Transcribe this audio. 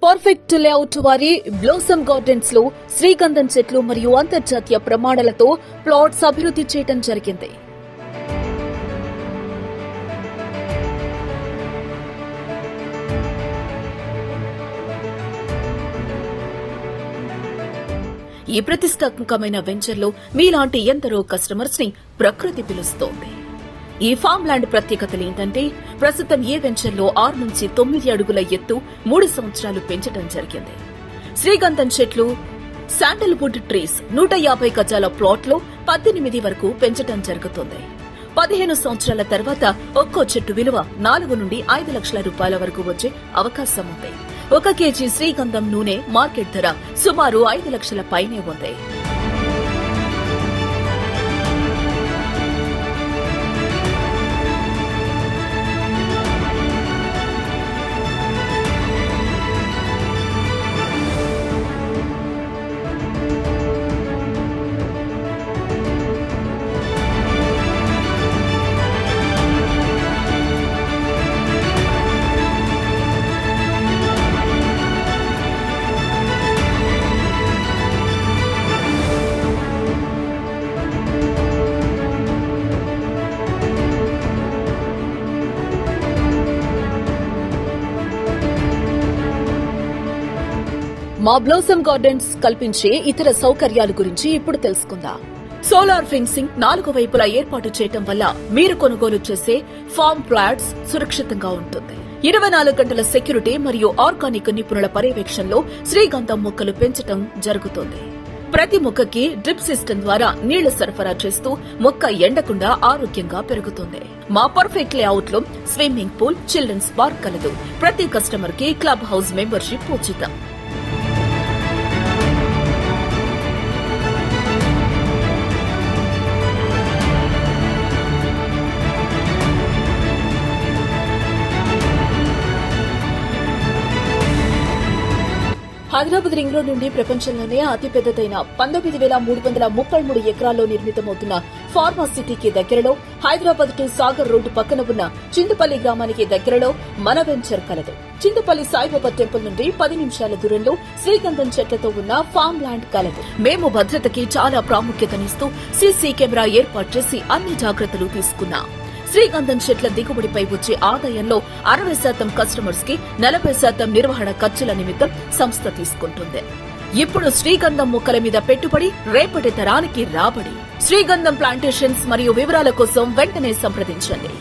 Perfect layout వారి blossom gardens లో శ్రీగంధం చెట్లు మరియు అంతర్జాతీయ ప్రమాణాలతో ప్లాట్స్ అభివృద్ధి చేయడం జరిగింది. ఈ ప్రతిష్టాత్మకమైన వెంచర్ లో మీలాంటి ఎందరో కస్టమర్స్ ని ప్రకృతి పిలుస్తోంది. ఈ ఫామ్ ల్యాండ్ ప్రత్యేకతలు ఏంటంటే ప్రస్తుతం ఈ వెంచర్ లో 6 నుంచి 9 అడుగుల ఎత్తు 3 సంవత్సరాలు పెంచడం జరిగింది. శ్రీగంధం చెట్లు, శాండల్వుడ్ ట్రీస్ 150 గజాల ప్లాట్ లో 18 వరకు పెంచడం జరుగుతుంది. 15 సంవత్సరాల తర్వాత ఒక్కో చెట్టు విలువ 4 నుండి 5 లక్షల రూపాయల వరకు వచ్చే అవకాశం ఉంది. 1 కేజీ శ్రీగంధం నూనె మార్కెట్ ధర సుమారు 5 లక్షల పైనే ఉంది. మా బ్లోసమ్ గార్డెన్స్ కల్పించే ఇతర సౌకర్యాల గురించి ఇప్పుడు తెలుసుకుందాం. సోలార్ ఫెన్సింగ్ 4 వైపులా ఏర్పాటు చేయడం వల్ల మీరు కొనుగోలు చేసే ఫార్మ్ ప్లాట్స్ సురక్షితంగా ఉంటుంది. 24 గంటల సెక్యూరిటీ మరియు ఆర్గానిక్ నిపుణుల పర్యవేక్షణలో శ్రీగంధం మొక్కలు పెంచడం జరుగుతుంది. ప్రతి మొక్కకి డ్రిప్ సిస్టమ్ ద్వారా నీళ్లు సరఫరా చేస్తూ మొక్క ఎండకుండా ఆరోగ్యంగా పెరుగుతుంది. మా పర్ఫెక్ట్ లేఅవుట్ లో స్విమ్మింగ్ పూల్, చిల్డ్రన్స్ పార్క్ కలదు. ప్రతి కస్టమర్ కి క్లబ్ హౌస్ మెంబర్షిప్ ఉచితం. హైదరాబాద్ రింగ్ రోడ్ నుండి ప్రపంచంలోనే అతిపెద్దదైన 19,333 ఎకరాల్లో నిర్మితమవుతున్న ఫార్మా సిటీకి దగ్గరలో, హైదరాబాద్ టు సాగర్ రోడ్డు పక్కన ఉన్న చింతపల్లి గ్రామానికి దగ్గరలో మన వెంచర్ కలదు. చింతపల్లి సాయిబాబా టెంపుల్ నుండి 10 నిమిషాల దూరంలో శ్రీగంధం చెట్లతో ఉన్న ఫామ్ ల్యాండ్ కలదు. మేము భద్రతకి చాలా ప్రాముఖ్యతనిస్తూ సీసీ కెమెరా ఏర్పాటు చేసి అన్ని జాగ్రత్తలు తీసుకున్నాం. శ్రీగంధం చెట్ల దిగుబడిపై వచ్చే ఆదాయంలో 60% కస్టమర్స్ కి, 40% నిర్వహణ ఖర్చుల నిమిత్తం సంస్థ తీసుకుంటుంది. ఇప్పుడు శ్రీగంధం మొక్కల మీద పెట్టుబడి, రేపటి తరానికి రాబడి. శ్రీగంధం ప్లాంటేషన్స్ మరియు వివరాల కోసం వెంటనే సంప్రదించండి.